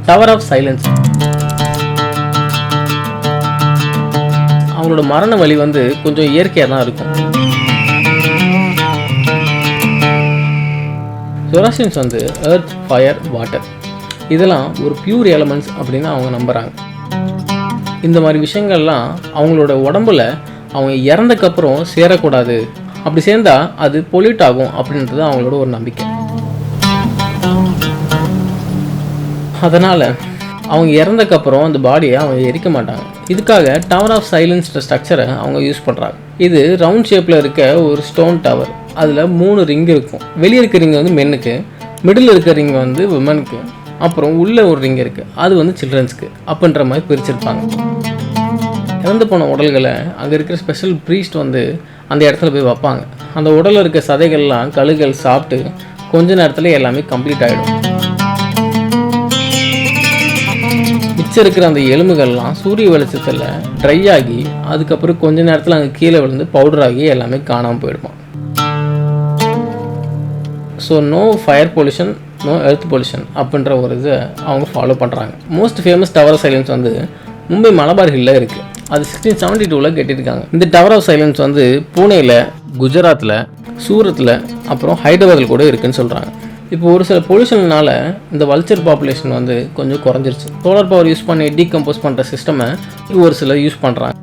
Tower of silence. அவங்களோட மரண வழி வந்து கொஞ்சம் இயற்கையாக தான் இருக்கும். ஜொராஸ்ட்ரியன்ஸ் வந்து எர்த், ஃபயர், வாட்டர் இதெல்லாம் ஒரு பியூர் எலமெண்ட்ஸ் அப்படின்னு அவங்க நம்புகிறாங்க. இந்த மாதிரி விஷயங்கள்லாம் அவங்களோட உடம்புல அவங்க இறந்தக்கப்புறம் சேரக்கூடாது, அப்படி சேர்ந்தால் அது பொல்யூட் ஆகும் அப்படின்றது அவங்களோட ஒரு நம்பிக்கை. அதனால் அவங்க இறந்தக்கப்புறம் அந்த பாடியை அவங்க எரிக்க மாட்டாங்க. இதுக்காக டவர் ஆஃப் சைலன்ஸ் ஸ்ட்ரக்சரை அவங்க யூஸ் பண்ணுறாங்க. இது ரவுண்ட் ஷேப்பில் இருக்க ஒரு ஸ்டோன் டவர். அதில் 3 ரிங் இருக்கும். வெளியே இருக்க ரிங் வந்து மென்னுக்கு, மிடில் இருக்க ரிங் வந்து விமனுக்கு, அப்புறம் உள்ளே ஒரு ரிங் இருக்குது, அது வந்து சில்ட்ரன்ஸ்க்கு அப்படின்ற மாதிரி பிரிச்சிருப்பாங்க. இறந்து போன உடல்களை அங்கே இருக்கிற ஸ்பெஷல் ப்ரீஸ்ட் வந்து அந்த இடத்துல போய் வைப்பாங்க. அந்த உடலில் இருக்க சதைகள்லாம் கழுகுகள் சாப்பிட்டு கொஞ்ச நேரத்தில் எல்லாமே கம்ப்ளீட் ஆகிடும். மிச்சம் இருக்கிற அந்த எலும்புகள்லாம் சூரிய வெளிச்சத்தில் ட்ரை ஆகி அதுக்கப்புறம் கொஞ்ச நேரத்தில் அங்கே கீழே விழுந்து பவுடர் ஆகி எல்லாமே காணாமல் போயிடுமா. So no fire pollution, no earth pollution அப்படின்ற ஒரு இதை அவங்க ஃபாலோ பண்ணுறாங்க. Most famous tower of silence வந்து மும்பை மலபார் ஹில்லில் இருக்குது. அது 1672 கட்டியிருக்காங்க. இந்த டவர் ஆஃப் சைலன்ஸ் வந்து பூனேயில், குஜராத்தில், சூரத்தில், அப்புறம் ஹைதராபாத்தில் கூட இருக்குதுன்னு சொல்கிறாங்க. இப்போ ஒரு சில பொல்யூஷன்னால இந்த வல்ச்சர் பாப்புலேஷன் வந்து கொஞ்சம் குறைஞ்சிருச்சு. சோலார் பவர் யூஸ் பண்ணி டீகம்போஸ் பண்ணுற சிஸ்டமை ஒரு சிலர் யூஸ் பண்ணுறாங்க.